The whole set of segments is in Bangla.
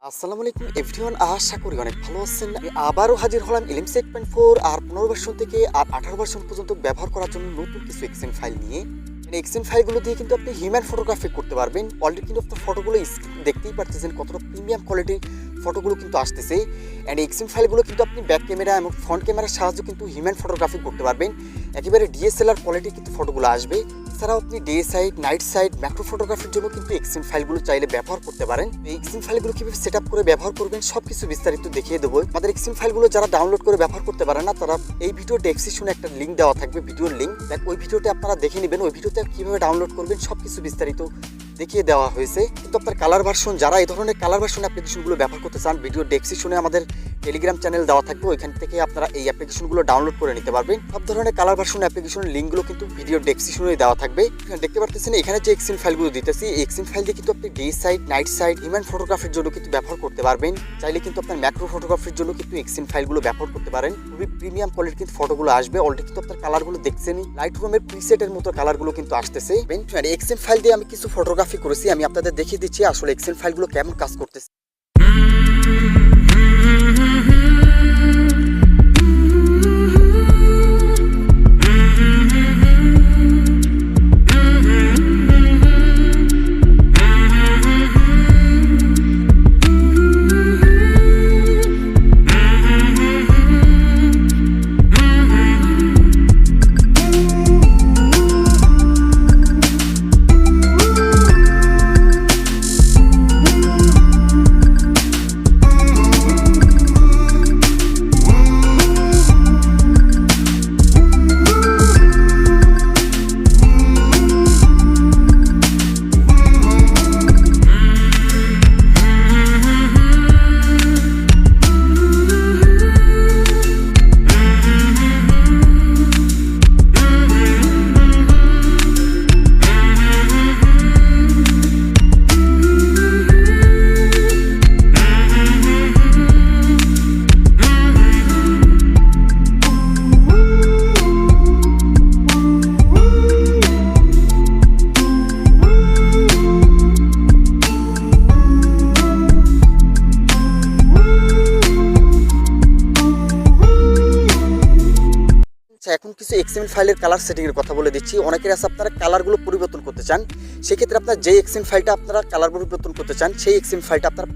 আসসালামু আলাইকুম এভরিওয়ান, আশা করি অনেক ভালো আছেন। আমি আবারও হাজির হলাম এলিম 6.4 আর 15 ভার্সন থেকে আর 18 ভার্সন পর্যন্ত ব্যবহার করার জন্য নতুন কিছু এক্সেন ফাইল নিয়ে। এক্সেন ফাইলগুলো দিয়ে কিন্তু আপনি হিউম্যান ফটোগ্রাফি করতে পারবেন। অলরেডি কিন্তু আপনার ফটোগুলো দেখতেই পারতেছেন কতটা প্রিমিয়াম কোয়ালিটির ফটোগুলো কিন্তু আসতেছে। অ্যান্ড এক্সেন ফাইলগুলো কিন্তু আপনি ব্যাক ক্যামেরা এবং ফ্রন্ট ক্যামেরার সাহায্যে কিন্তু হিউম্যান ফটোগ্রাফি করতে পারবেন। একেবারে ডিএসএলআর কোয়ালিটি কিন্তু ফটোগুলো আসবে। এছাড়াও আপনি day side, night side, macro ফটোগ্রাফির জন্য কিন্তু এক্সেন ফাইলগুলো চাইলে ব্যবহার করতে পারেন। এই এক্সেন ফাইলগুলো কিভাবে সেট আপ করে ব্যবহার করবেন সব কিছু বিস্তারিত দেখিয়ে দেবো। আমাদের এক্সেন ফাইলগুলো যারা ডাউনলোড করে ব্যবহার করতে পারেন না, তারা এই ভিডিও ডেসক্রিপশনে একটা লিঙ্ক দেওয়া থাকবে, ভিডিওর লিঙ্ক। ওই ভিডিওতে আপনারা দেখে নেবেন। ওই ভিডিওতে কিভাবে ডাউনলোড করবেন সব কিছু বিস্তারিত দেখিয়ে দেওয়া হয়েছে। কিন্তু আপনার কালার ভার্সন, যারা এই ধরনের কালার ভার্সন অ্যাপ্লিকেশনগুলো ব্যবহার করতে চান, ভিডিও ডেসক্রিপশনে আমাদের টেলিগ্রাম চ্যানেল দেওয়া থাকবে, ওইখান থেকে আপনারা এই অ্যাপ্লিকেশনগুলো ডাউনলোড করে নিতে পারবেন। সব ধরনের কালার ভার্সন অ্যাপ্লিকেশনের লিঙ্কগুলো কিন্তু ভিডিও ডেসক্রিপশনে দেওয়া থাকবে। দেখতে পারতেছেন এখানে যে এক্সেন ফাইলগুলো দিতেছি, এই এক্সেন ফাইল দিয়ে কিন্তু আপনি day side, night side, human ফটোগ্রাফির জন্য কিন্তু ব্যবহার করতে পারবেন। চাইলে কিন্তু আপনার ম্যাক্রো ফটোগ্রাফির জন্য কিন্তু এক্সেন ফাইলগুলো ব্যবহার করতে পারেন। খুবই প্রিমিয়াম কোয়ালিটির কিন্তু ফটোগুলো আসবে। অলরেডি কিন্তু আপনার কালারগুলো দেখছেনই, লাইট রুমের প্রিসেটের মতো কালারগুলো কিন্তু আসতেছে। এক্সেন ফাইল দিয়ে আমি কিছু ফটোগ্রাফি করেছি, আমি আপনাদের দেখিয়ে দিচ্ছি আসলে এক্সেন ফাইলগুলো কেমন কাজ করতেছে। এখন কিছু এক্সএমএল ফাইলের কালার সেটিংয়ের কথা বলে দিচ্ছি। অনেকের আছে আপনারা কালারগুলো পরিবর্তন করতে চান, সেক্ষেত্রে আপনার যে এক্সএমএল ফাইলটা আপনারা কালার পরিবর্তন করতে চান, সেই এক্সএমএল ফাইলটা আপনারা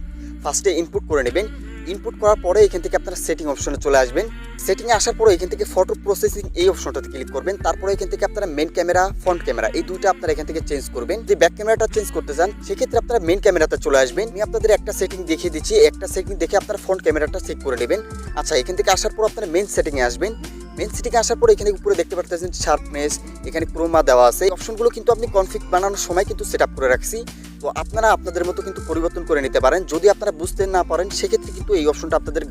ফার্স্টে ইনপুট করে নেবেন। ইনপুট করার পরে এখান থেকে আপনারা সেটিং অপশনে চলে আসবেন। সেটিংয়ে আসার পরে এখান থেকে ফটো প্রসেসিং এই অপশনটাতে ক্লিক করবেন। তারপরে এখান থেকে আপনারা মেন ক্যামেরা, ফ্রন্ট ক্যামেরা এই দুইটা আপনারা এখান থেকে চেঞ্জ করবেন। যদি ব্যাক ক্যামেরাটা চেঞ্জ করতে চান, সেক্ষেত্রে আপনারা মেন ক্যামেরাতে চলে আসবেন। আমি আপনাদের একটা সেটিং দেখিয়ে দিচ্ছি, একটা সেটিং দেখে আপনারা ফ্রন্ট ক্যামেরাটা চেক করে নেবেন। আচ্ছা, এখান থেকে আসার পর আপনারা মেন সেটিংয়ে আসবেন। মেন সেটিংয়ে আসার পর এখানে উপরে দেখতে পাচ্ছেন শার্পনেস, এখানে ক্রোমা দেওয়া আছে। এই অপশনগুলো কিন্তু আপনি কনফিগ বানানোর সময় কিন্তু সেট আপ করে রাখছি। তো আপনারা আপনাদের মতো কিন্তু পরিবর্তন করে নিতে পারেন। যদি আপনারা বুঝতে না পারেন, সেক্ষেত্রে কিন্তু এই অপশনটা আপনাদের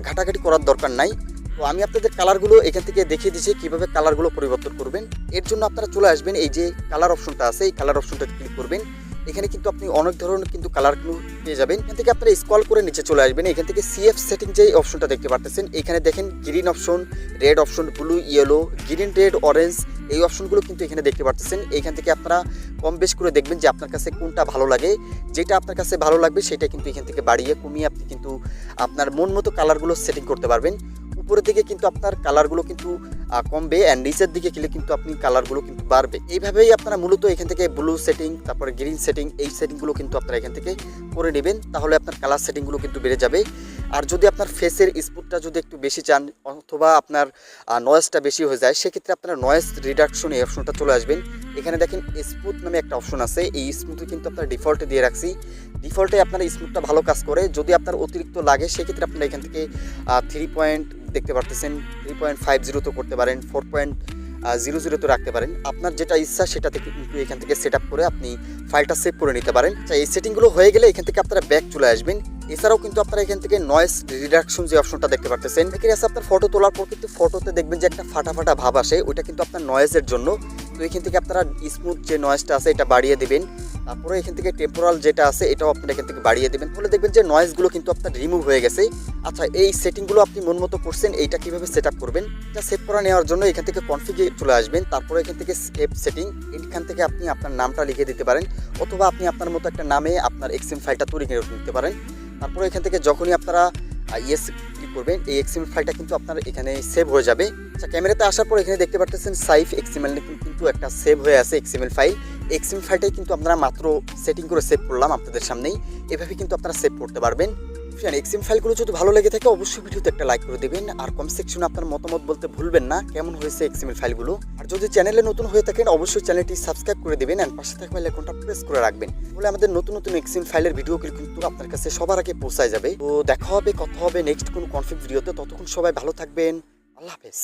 ঘাটাঘাটি করার দরকার নাই। তো আমি আপনাদের কালারগুলো এখান থেকে দেখিয়ে দিচ্ছি কীভাবে কালারগুলো পরিবর্তন করবেন। এর জন্য আপনারা চলে আসবেন, এই যে কালার অপশনটা আছে, এই কালার অপশনটাতে ক্লিক করবেন। এখানে কিন্তু আপনি অনেক ধরনের কিন্তু কালারগুলো পেয়ে যাবেন। এখান থেকে আপনারা স্ক্রল করে নিচে চলে আসবেন। এখান থেকে সিএফ সেটিং যে অপশনটা দেখতে পাচ্ছেন, এখানে দেখেন green option, red option, blue, yellow, green, red, orange এই অপশনগুলো কিন্তু এখানে দেখতে পাচ্ছেন। এইখান থেকে আপনারা কম বেশ করে দেখবেন যে আপনার কাছে কোনটা ভালো লাগে। যেটা আপনার কাছে ভালো লাগবে সেটা কিন্তু এখান থেকে বাড়িয়ে কমিয়ে আপনি কিন্তু আপনার মন মতো কালারগুলো সেটিং করতে পারবেন। উপরের দিকে কিন্তু আপনার কালারগুলো কিন্তু কমবে, অ্যান্ড নিচের দিকে গেলে কিন্তু আপনি কালারগুলো কিন্তু বাড়বে। এইভাবেই আপনারা মূলত এখান থেকে ব্লু সেটিং, তারপরে গ্রিন সেটিং, এই সেটিংগুলো কিন্তু আপনারা এখান থেকে করে নেবেন। তাহলে আপনার কালার সেটিংগুলো কিন্তু বেড়ে যাবে। আর যদি আপনার ফেসের স্পুটটা যদি একটু বেশি চান, অথবা আপনার নয়েজটা বেশি হয়ে যায়, সেক্ষেত্রে আপনারা নয়েজ রিডাকশন এই অপশনটা চলে আসবেন। এখানে দেখেন স্মুথ নামে একটা অপশন আছে, এই স্মুথে কিন্তু আপনার ডিফল্টে দিয়ে রাখছি। ডিফল্টে আপনার স্মুথটা ভালো কাজ করে। যদি আপনার অতিরিক্ত লাগে, সেক্ষেত্রে আপনারা এখান থেকে 3 পয়েন্ট দেখতে পারতেছেন, 3.50 তো করতে পারেন, 4.00 তো রাখতে পারেন। আপনার যেটা ইচ্ছা সেটাতে কিন্তু এখান থেকে সেট আপ করে আপনি ফাইলটা সেভ করে নিতে পারেন। এই সেটিংগুলো হয়ে গেলে এখান থেকে আপনারা ব্যাক চলে আসবেন। এছাড়াও কিন্তু আপনারা এখান থেকে নয়েজ রিডাকশন যে অপশনটা দেখতে পারতেছেন, এখানে আছে আপনার ফটো তোলার পর কিন্তু ফটোতে দেখবেন যে একটা ফাটা ফাটা ভাব আসে, ওইটা কিন্তু আপনার নয়েজের জন্য। তো এখান থেকে আপনারা স্মুথ যে নয়েজটা আছে এটা বাড়িয়ে দেবেন। তারপরে এখান থেকে টেম্পোরাল যেটা আছে এটাও আপনারা এখান থেকে বাড়িয়ে দেবেন, তাহলে দেখবেন যে নয়েজগুলো কিন্তু আপনার রিমুভ হয়ে গেছে। আচ্ছা, এই সেটিংগুলো আপনি মন মতো করছেন, এইটা কিভাবে সেট আপ করবেন, এটা সেভ করে নেওয়ার জন্য এখান থেকে কনফিগে চলে আসবেন। তারপরে এখান থেকে সেভ সেটিং, এখান থেকে আপনি আপনার নামটা লিখে দিতে পারেন, অথবা আপনি আপনার মতো একটা নামে আপনার এক্সএম ফাইলটা তৈরি করে নিতে পারেন। তারপরে এখান থেকে যখনই আপনারা ইয়েস ক্লিক করবেন এই এক্সএমএল ফাইলটা কিন্তু আপনার এখানে সেভ হয়ে যাবে। আচ্ছা, ক্যামেরাতে আসার পর এখানে দেখতে পাচ্ছেন সাইফ এক্সএমএল কিন্তু একটা সেভ হয়ে আছে এক্সএমএল ফাইল। এক্সএমএল ফাইলটাই কিন্তু আপনারা মাত্র সেটিং করে সেভ করলাম আপনাদের সামনেই। এভাবে কিন্তু আপনারা সেভ করতে পারবেন। এক্সএমএল ফাইলগুলো যদি ভালো লেগে থাকে অবশ্যই ভিডিওতে একটা লাইক করে দেবেন, আর কমেন্ট সেকশনে আপনার মতামত বলতে ভুলবেন না কেমন হয়েছে এক্সএমএল ফাইলগুলো। আর যদি চ্যানেলে নতুন হয়ে থাকেন অবশ্যই চ্যানেলটি সাবস্ক্রাইব করে দেবেন এন্ড পাশে থাকা বেল আইকনটা প্রেস করে রাখবেন, তাহলে আমাদের নতুন নতুন এক্সএমএল ফাইলের ভিডিওগুলো কিন্তু আপনার কাছে সবার আগে পৌঁছায় যাবে। তো দেখা হবে, কথা হবে নেক্সট কোনো কনফিগ ভিডিওতে। ততক্ষণ সবাই ভালো থাকবেন, আল্লাহ হাফেজ।